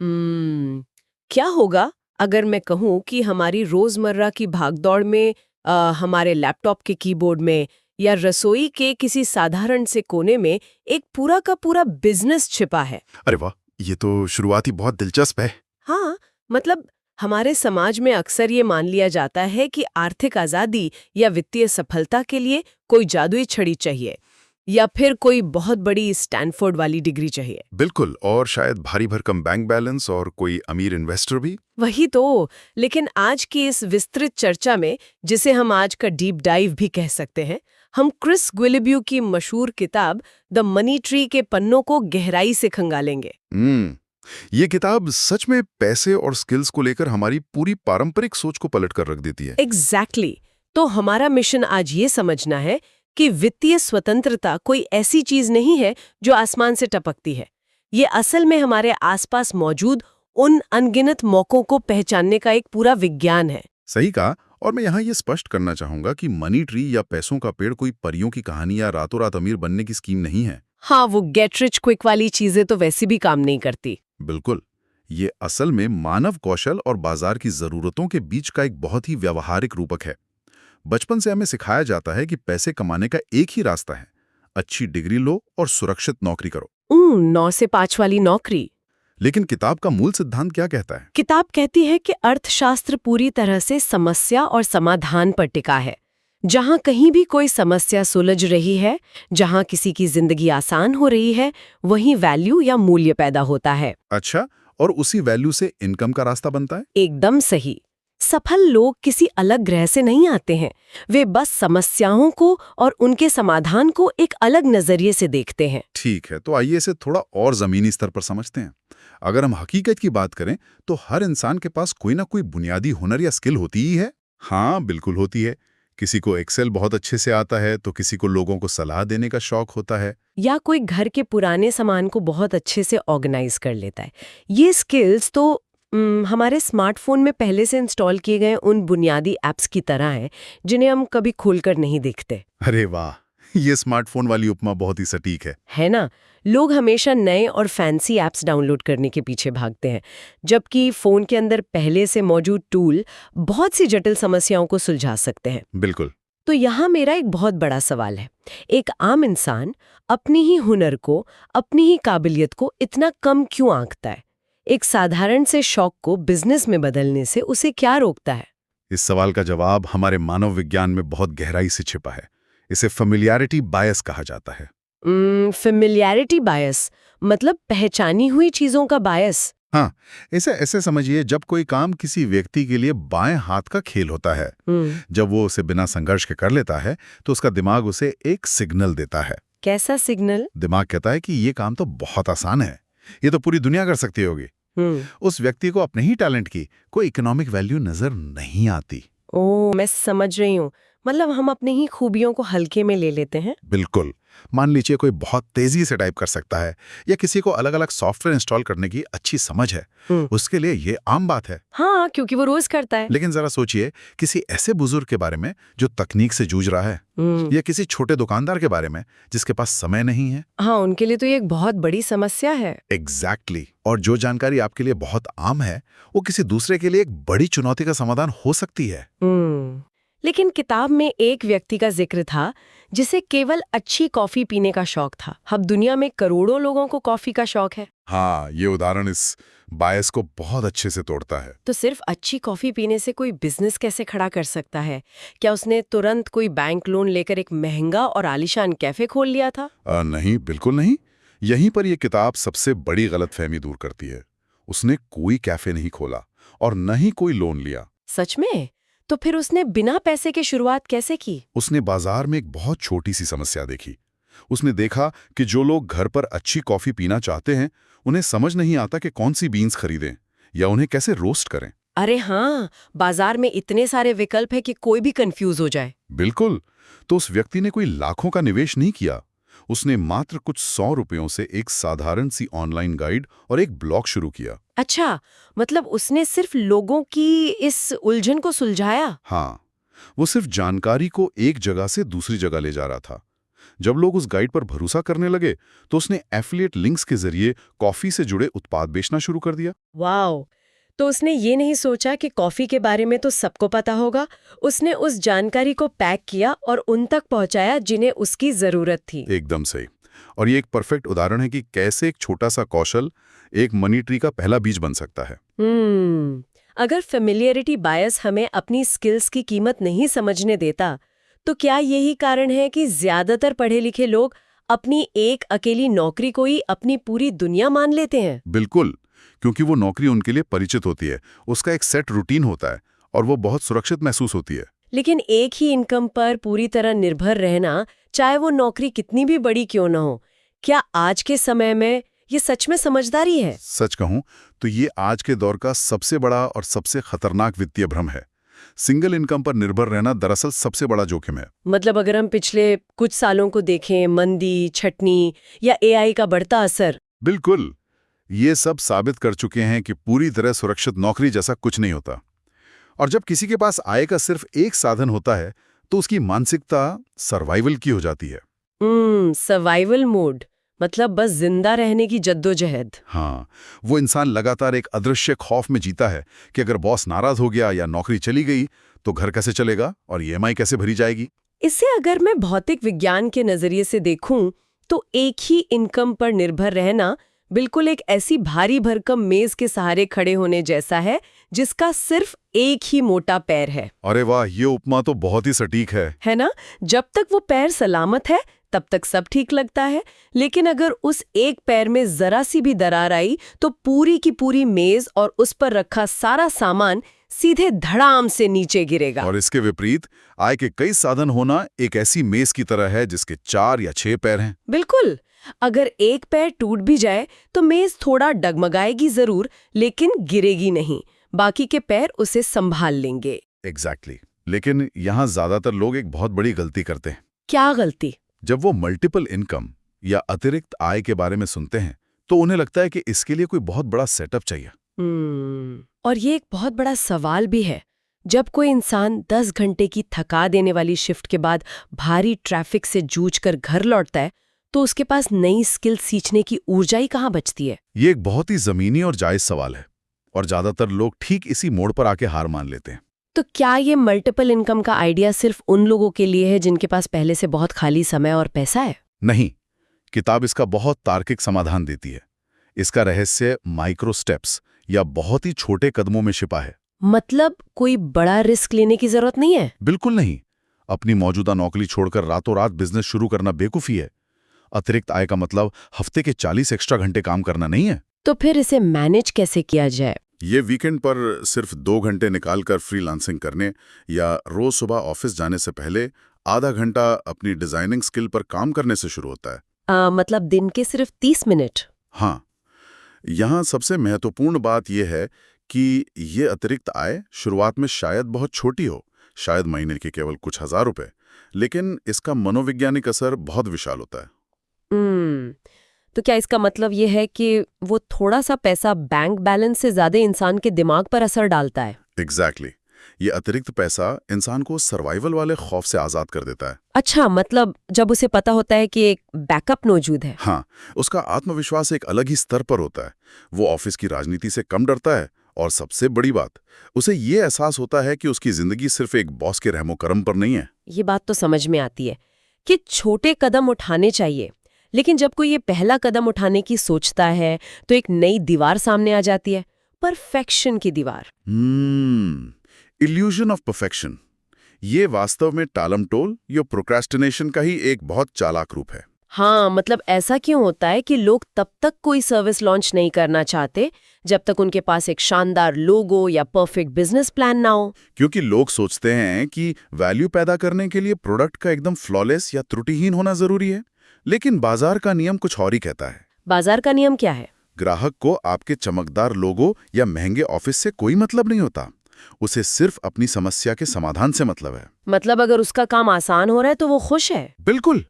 क्या होगा अगर मैं कहूँ कि हमारी रोजमर्रा की भागदौड़ में हमारे लैपटॉप के कीबोर्ड में या रसोई के किसी साधारण से कोने में एक पूरा का पूरा बिजनेस छिपा है। अरे वाह, ये तो शुरुआत ही बहुत दिलचस्प है। हाँ, मतलब हमारे समाज में अक्सर ये मान लिया जाता है कि आर्थिक आजादी या वित्तीय सफलता के लिए कोई जादुई छड़ी चाहिए या फिर कोई बहुत बड़ी स्टैनफोर्ड वाली डिग्री चाहिए। बिल्कुल, और शायद भारी भरकम बैंक बैलेंस और कोई अमीर इन्वेस्टर भी। वही तो। लेकिन आज की इस विस्तृत चर्चा में, जिसे हम आज का डीप डाइव भी कह सकते हैं, हम क्रिस गुइलेब्यू की मशहूर किताब द मनी ट्री के पन्नों को गहराई से खंगालेंगे। ये किताब सच में पैसे और स्किल्स को लेकर हमारी पूरी पारंपरिक सोच को पलट कर रख देती है। एग्जैक्टली। तो हमारा मिशन आज ये समझना है कि वित्तीय स्वतंत्रता कोई ऐसी चीज नहीं है जो आसमान से टपकती है। ये असल में हमारे आसपास मौजूद उन अनगिनत मौकों को पहचानने का एक पूरा विज्ञान है। सही कहा। और मैं यहाँ ये स्पष्ट करना चाहूंगा कि मनी ट्री या पैसों का पेड़ कोई परियों की कहानी या रातों रात अमीर बनने की स्कीम नहीं है। हाँ, वो गेट रिच क्विक वाली चीजें तो वैसे भी काम नहीं करती। बिल्कुल, ये असल में मानव कौशल और बाजार की जरूरतों के बीच का एक बहुत ही व्यावहारिक रूपक है। बचपन से हमें सिखाया जाता है कि पैसे कमाने का एक ही रास्ता है, अच्छी डिग्री लो और सुरक्षित नौकरी करो। 9 से 5 वाली नौकरी। लेकिन किताब का मूल सिद्धांत क्या कहता है? किताब कहती है कि अर्थशास्त्र पूरी तरह से समस्या और समाधान पर टिका है। जहां कहीं भी कोई समस्या सुलझ रही है, जहां किसी की जिंदगी आसान हो रही है, वहीं वैल्यू या मूल्य पैदा होता है। अच्छा, और उसी वैल्यू से इनकम का रास्ता बनता है? एकदम सही। सफल लोग किसी अलग ग्रह से नहीं आते हैं। वे बस समस्याओं को और उनके समाधान को एक अलग नजरिए से देखते हैं। ठीक है, तो आइए इसे थोड़ा और जमीनी स्तर पर समझते हैं। अगर हम हकीकत की बात करें तो हर इंसान के पास कोई ना कोई बुनियादी हुनर या स्किल होती ही है। हाँ, बिल्कुल होती है। किसी को एक्सेल बहुत अच्छे से आता है तो किसी को लोगों को सलाह देने का शौक होता है। या कोई घर के पुराने सामान को बहुत अच्छे से ऑर्गेनाइज कर लेता है। ये स्किल्स तो हमारे स्मार्टफोन में पहले से इंस्टॉल किए गए उन बुनियादी ऐप्स की तरह हैं जिन्हें हम कभी खोलकर नहीं देखते। अरे वाह, ये स्मार्टफोन वाली उपमा बहुत ही सटीक है ना? लोग हमेशा नए और फैंसी ऐप्स डाउनलोड करने के पीछे भागते हैं, जबकि फोन के अंदर पहले से मौजूद टूल बहुत सी जटिल समस्याओं को सुलझा सकते हैं। बिल्कुल। तो यहाँ मेरा एक बहुत बड़ा सवाल है। एक आम इंसान अपनी ही हुनर को, अपनी ही काबिलियत को इतना कम क्यों आंकता है? एक साधारण से शौक को बिजनेस में बदलने से उसे क्या रोकता है? इस सवाल का जवाब हमारे मानव विज्ञान में बहुत गहराई से छिपा है। इसे फेमिलियरिटी बायस कहा जाता है। फेमिलियरिटी बायस मतलब पहचानी हुई चीजों का बायस। हाँ, इसे ऐसे समझिए, जब कोई काम किसी व्यक्ति के लिए बाएं हाथ का खेल होता है, जब वो उसे बिना संघर्ष के कर लेता है तो उसका दिमाग उसे एक सिग्नल देता है। कैसा सिग्नल? दिमाग कहता है कि ये काम तो बहुत आसान है, ये तो पूरी दुनिया कर सकती होगी। उस व्यक्ति को अपने ही टैलेंट की कोई इकोनॉमिक वैल्यू नजर नहीं आती। ओह, मैं समझ रही हूँ। मतलब हम अपनी ही खूबियों को हल्के में ले लेते हैं। बिल्कुल। मान लीजिए कोई बहुत तेजी से टाइप कर सकता है या किसी को अलग अलग सॉफ्टवेयर इंस्टॉल करने की अच्छी समझ है, उसके लिए ये आम बात है। हाँ, क्योंकि वो रोज करता है। लेकिन जरा सोचिए किसी ऐसे बुजुर्ग के बारे में जो तकनीक से जूझ रहा है, या किसी छोटे दुकानदार के बारे में जिसके पास समय नहीं है। हाँ, उनके लिए तो ये एक बहुत बड़ी समस्या है। एग्जैक्टली। और जो जानकारी आपके लिए बहुत आम है वो किसी दूसरे के लिए एक बड़ी चुनौती का समाधान हो सकती है। लेकिन किताब में एक व्यक्ति का जिक्र था जिसे केवल अच्छी कॉफी पीने का शौक था। अब दुनिया में करोड़ों लोगों को कॉफी का शौक है। हाँ, ये उदाहरण इस बायस को बहुत अच्छे से तोड़ता है। तो सिर्फ अच्छी कॉफी पीने से कोई बिजनेस कैसे खड़ा कर सकता है? क्या उसने तुरंत कोई बैंक लोन लेकर एक महंगा और आलीशान कैफे खोल लिया था? नहीं, बिल्कुल नहीं। यहीं पर यह किताब सबसे बड़ी गलतफहमी दूर करती है। उसने कोई कैफे नहीं खोला और न ही कोई लोन लिया। सच में? तो फिर उसने बिना पैसे के शुरुआत कैसे की? उसने बाजार में एक बहुत छोटी सी समस्या देखी। उसने देखा कि जो लोग घर पर अच्छी कॉफी पीना चाहते हैं, उन्हें समझ नहीं आता कि कौन सी बीन्स खरीदें या उन्हें कैसे रोस्ट करें। अरे हाँ, बाजार में इतने सारे विकल्प है कि कोई भी कंफ्यूज हो जाए। बिल्कुल। तो उस व्यक्ति ने कोई लाखों का निवेश नहीं किया। उसने मात्र कुछ 100 रुपयों से एक साधारण सी ऑनलाइन गाइड और एक ब्लॉग शुरू किया। अच्छा, मतलब उसने सिर्फ लोगों की इस उलझन को सुलझाया? हाँ, वो सिर्फ जानकारी को एक जगह से दूसरी जगह ले जा रहा था। जब लोग उस गाइड पर भरोसा करने लगे तो उसने एफिलिएट लिंक्स के जरिए कॉफी से जुड़े उत्पाद बेचना शुरू कर दिया। वाओ! तो उसने ये नहीं सोचा कि कॉफी के बारे में तो सबको पता होगा। उसने उस जानकारी को पैक किया और उन तक पहुंचाया जिन्हें उसकी जरूरत थी। एकदम सही। और ये एक परफेक्ट उदाहरण है कि कैसे एक छोटा सा कौशल एक मनी ट्री का पहला बीज बन सकता है। अगर फेमिलियरिटी बायस हमें अपनी स्किल्स की कीमत नहीं समझने देता, तो क्या यही कारण है कि ज्यादातर पढ़े लिखे लोग अपनी एक अकेली नौकरी को ही अपनी पूरी दुनिया मान लेते हैं? बिल्कुल, क्योंकि वो नौकरी उनके लिए परिचित होती है, उसका एक सेट रूटीन होता है और वो बहुत सुरक्षित महसूस होती है। लेकिन एक ही इनकम पर पूरी तरह निर्भर रहना, चाहे वो नौकरी कितनी भी बड़ी क्यों न हो, क्या आज के समय में ये सच में समझदारी है? सच कहूं तो ये आज के दौर का सबसे बड़ा और सबसे खतरनाक वित्तीय भ्रम है। सिंगल इनकम पर निर्भर रहना दरअसल सबसे बड़ा जोखिम है। मतलब अगर हम पिछले कुछ सालों को देखें, मंदी, छटनी या एआई का बढ़ता असर। बिल्कुल, ये सब साबित कर चुके हैं कि पूरी तरह सुरक्षित नौकरी जैसा कुछ नहीं होता। और जब किसी के पास आय का सिर्फ एक साधन होता है तो उसकी मानसिकता सर्वाइवल की हो जाती है। सर्वाइवल मोड, मतलब बस जिंदा रहने की जद्दोजहद। हाँ, वो इंसान लगातार एक अदृश्य खौफ में जीता है कि अगर बॉस नाराज हो गया या नौकरी चली गई तो घर कैसे चलेगा और ईएमआई कैसे भरी जाएगी। इसे अगर मैं भौतिक विज्ञान के नजरिए से देखूं तो एक ही इनकम पर निर्भर रहना बिल्कुल एक ऐसी भारी भरकम मेज के सहारे खड़े होने जैसा है जिसका सिर्फ एक ही मोटा पैर है। अरे वाह, ये उपमा तो बहुत ही सटीक है ना? जब तक वो पैर सलामत है तब तक सब ठीक लगता है, लेकिन अगर उस एक पैर में जरा सी भी दरार आई तो पूरी की पूरी मेज और उस पर रखा सारा सामान सीधे धड़ाम से नीचे गिरेगा। और इसके विपरीत आय के कई साधन होना एक ऐसी मेज की तरह है जिसके 4 या 6 पैर हैं। बिल्कुल, अगर एक पैर टूट भी जाए तो मेज थोड़ा डगमगाएगी जरूर, लेकिन गिरेगी नहीं। बाकी के पैर उसे संभाल लेंगे। एग्जैक्टली। लेकिन यहाँ ज्यादातर लोग एक बहुत बड़ी गलती करते हैं। क्या गलती? जब वो मल्टीपल इनकम या अतिरिक्त आय के बारे में सुनते हैं तो उन्हें लगता है कि इसके लिए कोई बहुत बड़ा सेटअप चाहिए। और ये एक बहुत बड़ा सवाल भी है। जब कोई इंसान 10 घंटे की थका देने वाली शिफ्ट के बाद भारी ट्रैफिक से जूझकर घर लौटता है तो उसके पास नई स्किल सीखने की ऊर्जा ही कहाँ बचती है? ये एक बहुत ही जमीनी और जायज सवाल है और ज्यादातर लोग ठीक इसी मोड़ पर आके हार मान लेते हैं। तो क्या ये मल्टीपल इनकम का आइडिया सिर्फ उन लोगों के लिए है जिनके पास पहले से बहुत खाली समय और पैसा है? नहीं, किताब इसका बहुत तार्किक समाधान देती है। इसका रहस्य माइक्रो स्टेप्स या बहुत ही छोटे कदमों में छिपा है। मतलब कोई बड़ा रिस्क लेने की जरूरत नहीं है? बिल्कुल नहीं। अपनी मौजूदा नौकरी छोड़कर रातों रात बिजनेस शुरू करना बेवकूफी है। अतिरिक्त आय का मतलब हफ्ते के 40 एक्स्ट्रा घंटे काम करना नहीं है। तो फिर इसे मैनेज कैसे किया जाए? ये वीकेंड पर सिर्फ 2 घंटे निकालकर फ्रीलांसिंग करने या रोज सुबह ऑफिस जाने से पहले आधा घंटा अपनी डिजाइनिंग स्किल पर काम करने से शुरू होता है। मतलब दिन के सिर्फ 30 मिनट? हाँ, यहाँ सबसे महत्वपूर्ण बात यह है कि ये अतिरिक्त आय शुरुआत में शायद बहुत छोटी हो, शायद महीने के केवल कुछ हजार रुपए, लेकिन इसका मनोवैज्ञानिक असर बहुत विशाल होता है। तो क्या इसका मतलब ये है कि वो थोड़ा सा पैसा बैंक बैलेंस से ज्यादा इंसान के दिमाग पर असर डालता है? एग्जैक्टली। ये अतिरिक्त पैसा इंसान को सर्वाइवल वाले खौफ से आजाद कर देता है। अच्छा, मतलब जब उसे पता होता है कि एक बैकअप मौजूद है। हाँ, उसका आत्मविश्वास एक अलग ही स्तर पर होता है। वो ऑफिस की राजनीति से कम डरता है और सबसे बड़ी बात, उसे ये एहसास होता है कि उसकी जिंदगी सिर्फ एक बॉस के रहमो करम पर नहीं है। ये बात तो समझ में आती है कि छोटे कदम उठाने चाहिए, लेकिन जब कोई ये पहला कदम उठाने की सोचता है तो एक नई दीवार सामने आ जाती है, परफेक्शन की दीवार। Illusion of perfection. ये वास्तव में टालमटोल या प्रोक्रेस्टिनेशन का ही एक बहुत चालाक रूप है। हाँ, मतलब ऐसा क्यों होता है कि लोग तब तक कोई सर्विस लॉन्च नहीं करना चाहते जब तक उनके पास एक शानदार लोगो या परफेक्ट बिजनेस प्लान ना हो? क्योंकि लोग सोचते हैं कि वैल्यू पैदा करने के लिए प्रोडक्ट का एकदम फ्लॉलेस या त्रुटिहीन होना जरूरी है, लेकिन बाजार का नियम कुछ और ही कहता है। बाजार का नियम क्या है? ग्राहक को आपके चमकदार लोगो या महंगे ऑफिस से कोई मतलब नहीं होता, उसे सिर्फ अपनी समस्या के समाधान से मतलब है। मतलब अगर उसका काम आसान हो रहा है तो वो खुश है? बिल्कुल।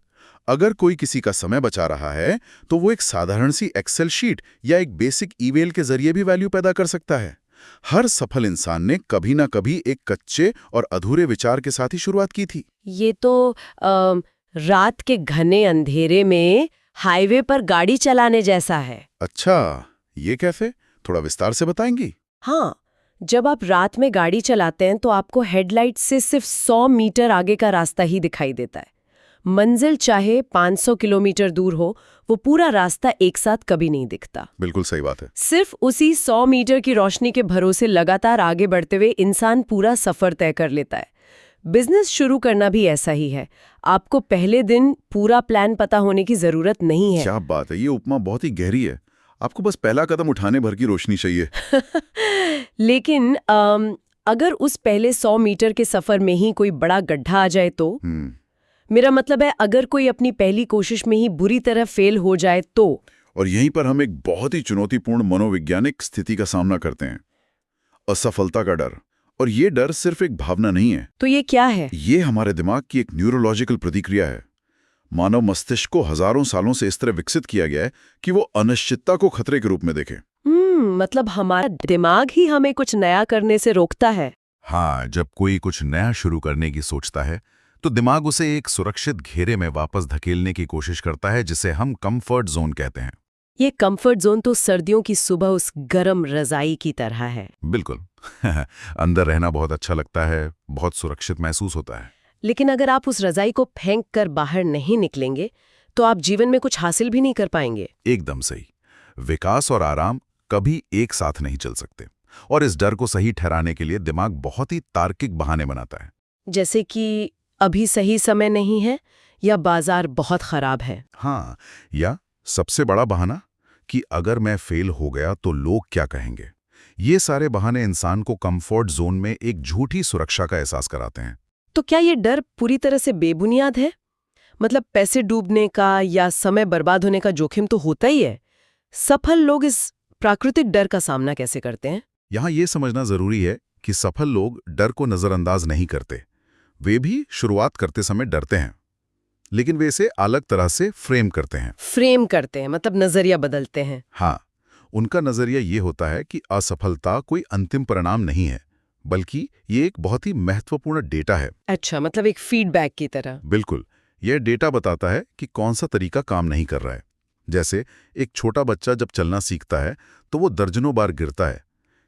अगर कोई किसी का समय बचा रहा है तो वो एक साधारण सी एक्सेल शीट या एक बेसिक ईमेल के जरिए भी वैल्यू पैदा कर सकता है। हर सफल इंसान ने कभी ना कभी एक कच्चे और अधूरे विचार के साथ ही शुरुआत की थी। ये तो रात के घने अंधेरे में हाईवे पर गाड़ी चलाने जैसा है। अच्छा, ये कैसे? थोड़ा विस्तार से बताएंगी? हाँ, जब आप रात में गाड़ी चलाते हैं तो आपको हेडलाइट से सिर्फ 100 मीटर आगे का रास्ता ही दिखाई देता है। मंजिल चाहे 500 किलोमीटर दूर हो, वो पूरा रास्ता एक साथ कभी नहीं दिखता। बिल्कुल सही बात है। सिर्फ उसी 100 मीटर की रोशनी के भरोसे लगातार आगे बढ़ते हुए इंसान पूरा सफर तय कर लेता है। बिजनेस शुरू करना भी ऐसा ही है। आपको पहले दिन पूरा प्लान पता होने की जरूरत नहीं है। क्या बात है, ये उपमा बहुत ही गहरी है। आपको बस पहला कदम उठाने भर की रोशनी चाहिए। लेकिन अगर उस पहले 100 मीटर के सफर में ही कोई बड़ा गड्ढा आ जाए तो? मेरा मतलब है, अगर कोई अपनी पहली कोशिश में ही बुरी तरह फेल हो जाए तो? और यहीं पर हम एक बहुत ही चुनौतीपूर्ण मनोवैज्ञानिक स्थिति का सामना करते हैं, असफलता का डर। और ये डर सिर्फ एक भावना नहीं है। तो ये क्या है? ये हमारे दिमाग की एक न्यूरोलॉजिकल प्रतिक्रिया है। मानव मस्तिष्क को हजारों सालों से इस तरह विकसित किया गया है कि वो अनिश्चितता को खतरे के रूप में देखे। मतलब हमारा दिमाग ही हमें कुछ नया करने से रोकता है। हाँ, जब कोई कुछ नया शुरू करने की सोचता है तो दिमाग उसे एक सुरक्षित घेरे में वापस धकेलने की कोशिश करता है, जिसे हम कंफर्ट जोन कहते हैं। ये कंफर्ट जोन तो सर्दियों की सुबह उस गर्म रजाई की तरह है। बिल्कुल। अंदर रहना बहुत अच्छा लगता है, बहुत सुरक्षित महसूस होता है। लेकिन अगर आप उस रजाई को फेंक कर बाहर नहीं निकलेंगे तो आप जीवन में कुछ हासिल भी नहीं कर पाएंगे। एकदम सही। विकास और आराम कभी एक साथ नहीं चल सकते, और इस डर को सही ठहराने के लिए दिमाग बहुत ही तार्किक बहाने बनाता है। जैसे कि अभी सही समय नहीं है, या बाजार बहुत खराब है। हाँ, या सबसे बड़ा बहाना कि अगर मैं फेल हो गया तो लोग क्या कहेंगे। ये सारे बहाने इंसान को कंफर्ट जोन में एक झूठी सुरक्षा का एहसास कराते हैं। तो क्या ये डर पूरी तरह से बेबुनियाद है? मतलब पैसे डूबने का या समय बर्बाद होने का जोखिम तो होता ही है। सफल लोग इस प्राकृतिक डर का सामना कैसे करते हैं? यहाँ ये समझना जरूरी है कि सफल लोग डर को नजरअंदाज नहीं करते। वे भी शुरुआत करते समय डरते हैं, लेकिन वे इसे अलग तरह से फ्रेम करते हैं। फ्रेम करते हैं मतलब नजरिया बदलते हैं। हाँ, उनका नजरिया ये होता है कि असफलता कोई अंतिम परिणाम नहीं है, बल्कि ये एक बहुत ही महत्वपूर्ण डेटा है। अच्छा, मतलब एक फीडबैक की तरह। बिल्कुल, यह डेटा बताता है कि कौन सा तरीका काम नहीं कर रहा है। जैसे एक छोटा बच्चा जब चलना सीखता है तो वो दर्जनों बार गिरता है।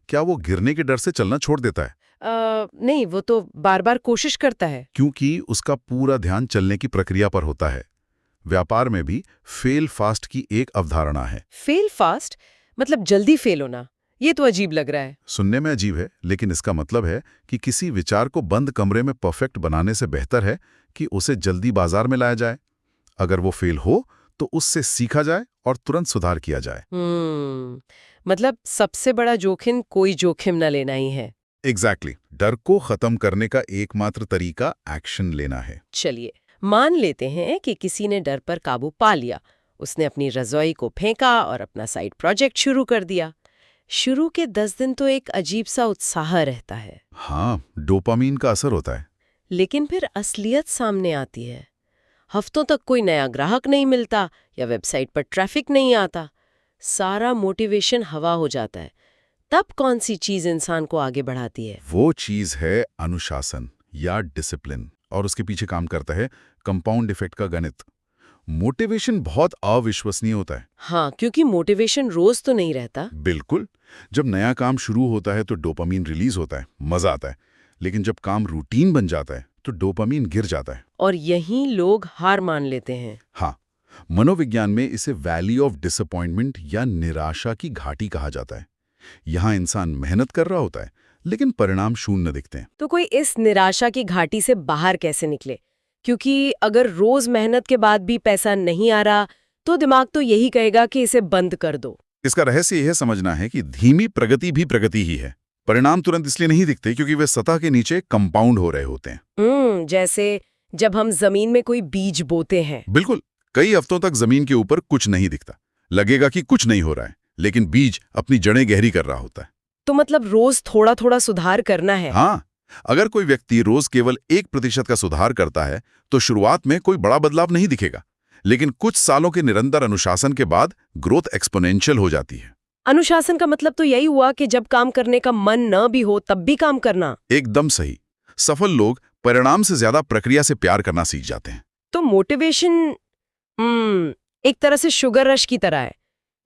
क्या वो गिरने के डर से चलना छोड़ देता है? नहीं, वो तो बार बार कोशिश करता है। क्योंकि उसका पूरा ध्यान चलने की प्रक्रिया पर होता है। व्यापार में भी फेल फास्ट की एक अवधारणा है। फेल फास्ट मतलब जल्दी फेल होना? ये तो अजीब लग रहा है। सुनने में अजीब है, लेकिन इसका मतलब है कि किसी विचार को बंद कमरे में परफेक्ट बनाने से बेहतर है कि उसे जल्दी बाजार में लाया जाए। अगर वो फेल हो तो उससे सीखा जाए और तुरंत सुधार किया जाए। मतलब सबसे बड़ा जोखिम कोई जोखिम न लेना ही है। एग्जैक्टली। डर को खत्म करने का एकमात्र तरीका एक्शन लेना है। चलिए, मान लेते हैं कि किसी ने डर पर काबू पा लिया। उसने अपनी रज़ाई को फेंका और अपना साइड प्रोजेक्ट शुरू कर दिया। शुरू के 10 दिन तो एक अजीब सा उत्साह रहता है। हाँ, डोपामीन का असर होता है। लेकिन फिर असलियत सामने आती है। हफ्तों तक कोई नया ग्राहक नहीं मिलता या वेबसाइट पर ट्रैफिक नहीं आता। सारा मोटिवेशन हवा हो जाता है। तब कौन सी चीज इंसान को आगे बढ़ाती है? वो चीज है अनुशासन या डिसिप्लिन, और उसके पीछे काम करता है कंपाउंड इफेक्ट का गणित। मोटिवेशन बहुत अविश्वसनीय होता है। हाँ, क्योंकि मोटिवेशन रोज तो नहीं रहता। बिल्कुल। जब नया काम शुरू होता है तो डोपामीन रिलीज होता है, मजा आता है। लेकिन जब काम रूटीन बन जाता है तो डोपामीन गिर जाता है। और यहीं लोग हार मान लेते हैं। हाँ, मनोविज्ञान में इसे वैली ऑफ डिसअपॉइंटमेंट या निराशा की घाटी कहा जाता है। यहाँ इंसान मेहनत कर रहा होता है लेकिन परिणाम शून्य दिखते हैं। तो कोई इस निराशा की घाटी से बाहर कैसे निकले? क्योंकि अगर रोज मेहनत के बाद भी पैसा नहीं आ रहा तो दिमाग तो यही कहेगा कि इसे बंद कर दो। इसका रहस्य यह समझना है कि धीमी प्रगति भी प्रगति ही है। परिणाम तुरंत इसलिए नहीं दिखते क्योंकि वे सतह के नीचे कंपाउंड हो रहे होते हैं। जैसे जब हम जमीन में कोई बीज बोते हैं। बिल्कुल। कई हफ्तों तक जमीन के ऊपर कुछ नहीं दिखता, लगेगा कि कुछ नहीं हो रहा है, लेकिन बीज अपनी जड़ें गहरी कर रहा होता है। तो मतलब रोज थोड़ा थोड़ा सुधार करना है। हाँ, अगर कोई व्यक्ति रोज केवल 1% का सुधार करता है तो शुरुआत में कोई बड़ा बदलाव नहीं दिखेगा, लेकिन कुछ सालों के निरंतर अनुशासन के बाद ग्रोथ एक्सपोनेंशियल हो जाती है। अनुशासन का मतलब तो यही हुआ कि जब काम करने का मन न भी हो तब भी काम करना। एकदम सही। सफल लोग परिणाम से ज्यादा प्रक्रिया से प्यार करना सीख जाते हैं। तो मोटिवेशन एक तरह से शुगर रश की तरह है।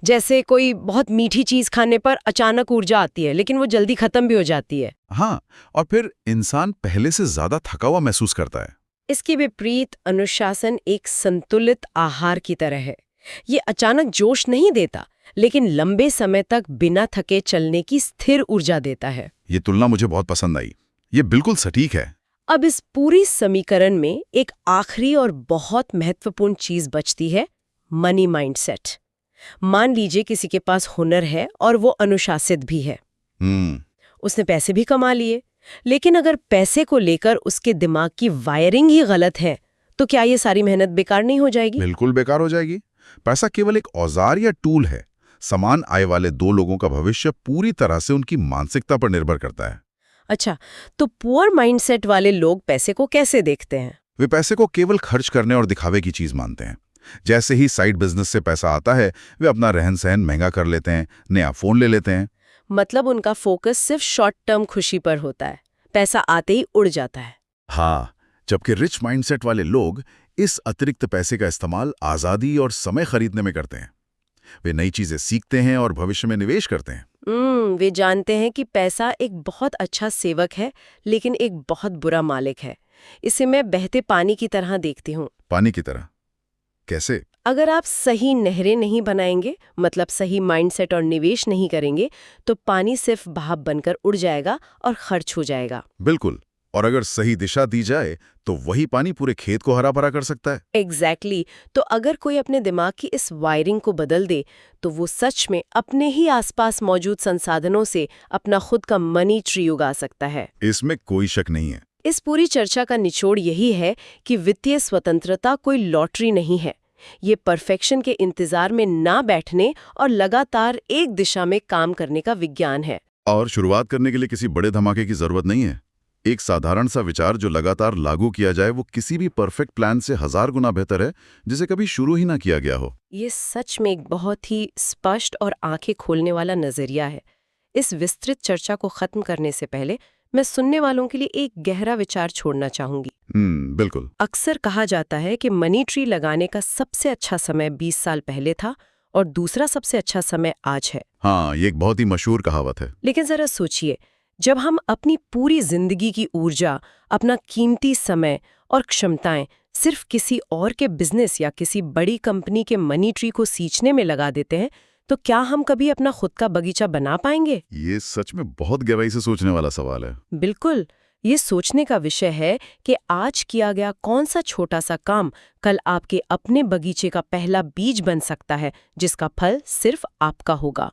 जैसे कोई बहुत मीठी चीज खाने पर अचानक ऊर्जा आती है, लेकिन वो जल्दी खत्म भी हो जाती है। हाँ, और फिर इंसान पहले से ज्यादा थका हुआ महसूस करता है। इसके विपरीत अनुशासन एक संतुलित आहार की तरह है। ये अचानक जोश नहीं देता, लेकिन लंबे समय तक बिना थके चलने की स्थिर ऊर्जा देता है। ये तुलना मुझे बहुत पसंद आई। ये बिल्कुल सटीक है। अब इस पूरी समीकरण में एक आखिरी और बहुत महत्वपूर्ण चीज बचती है, मनी माइंडसेट। मान लीजिए किसी के पास हुनर है और वो अनुशासित भी है। उसने पैसे भी कमा लिए, लेकिन अगर पैसे को लेकर उसके दिमाग की वायरिंग ही गलत है, तो क्या ये सारी मेहनत बेकार नहीं हो जाएगी? बिल्कुल बेकार हो जाएगी। पैसा केवल एक औजार या टूल है। समान आय वाले दो लोगों का भविष्य पूरी तरह से उनकी मानसिकता पर निर्भर करता है। अच्छा, तो पुअर माइंडसेट वाले लोग पैसे को कैसे देखते हैं? वे पैसे को केवल खर्च करने और दिखावे की चीज मानते हैं। जैसे ही साइड बिजनेस से पैसा आता है, वे अपना रहन सहन महंगा कर लेते हैं, नया फोन ले लेते हैं। मतलब उनका फोकस सिर्फ शॉर्ट टर्म खुशी पर होता है, पैसा आते ही उड़ जाता है। हाँ, जबकि रिच माइंडसेट वाले लोग इस अतिरिक्त पैसे का इस्तेमाल आज़ादी और समय खरीदने में करते हैं। वे नई चीजें सीखते हैं और भविष्य में निवेश करते हैं। वे जानते हैं कि पैसा एक बहुत अच्छा सेवक है, लेकिन एक बहुत बुरा मालिक है। इसे मैं बहते पानी की तरह देखती हूँ। पानी की तरह? कैसे? अगर आप सही नहरें नहीं बनाएंगे, मतलब सही माइंडसेट और निवेश नहीं करेंगे, तो पानी सिर्फ भाप बनकर उड़ जाएगा और खर्च हो जाएगा। बिल्कुल। और अगर सही दिशा दी जाए तो वही पानी पूरे खेत को हरा भरा कर सकता है। एग्जैक्टली। तो अगर कोई अपने दिमाग की इस वायरिंग को बदल दे, तो वो सच में अपने ही आसपास मौजूद संसाधनों से अपना खुद का मनी ट्री उगा सकता है। इसमें कोई शक नहीं है। इस पूरी चर्चा का निचोड़ यही है कि वित्तीय स्वतंत्रता कोई लॉटरी नहीं है। ये परफेक्शन के इंतजार में ना बैठने और लगातार एक दिशा में काम करने का विज्ञान है। और शुरुआत करने के लिए किसी बड़े धमाके की जरूरत नहीं है। एक साधारण सा विचार जो लगातार लागू किया जाए, वो किसी भी परफेक्ट प्लान से 1000 गुना बेहतर है, जिसे कभी शुरू ही ना किया गया हो। ये सच में एक बहुत ही स्पष्ट और आंखें खोलने वाला नजरिया है। इस विस्तृत चर्चा को खत्म करने से पहले मैं सुनने वालों के लिए एक गहरा विचार छोड़ना चाहूंगी। बिल्कुल। अक्सर कहा जाता है कि मनी ट्री लगाने का सबसे अच्छा समय 20 साल पहले था और दूसरा सबसे अच्छा समय आज है। हाँ, ये एक बहुत ही मशहूर कहावत है। लेकिन जरा सोचिए, जब हम अपनी पूरी जिंदगी की ऊर्जा, अपना कीमती समय और क्षमताएं सिर्फ किसी और के बिजनेस या किसी बड़ी कंपनी के मनी ट्री को सींचने में लगा देते हैं, तो क्या हम कभी अपना खुद का बगीचा बना पाएंगे? ये सच में बहुत गहराई से सोचने वाला सवाल है। बिल्कुल। ये सोचने का विषय है कि आज किया गया कौन सा छोटा सा काम कल आपके अपने बगीचे का पहला बीज बन सकता है, जिसका फल सिर्फ आपका होगा।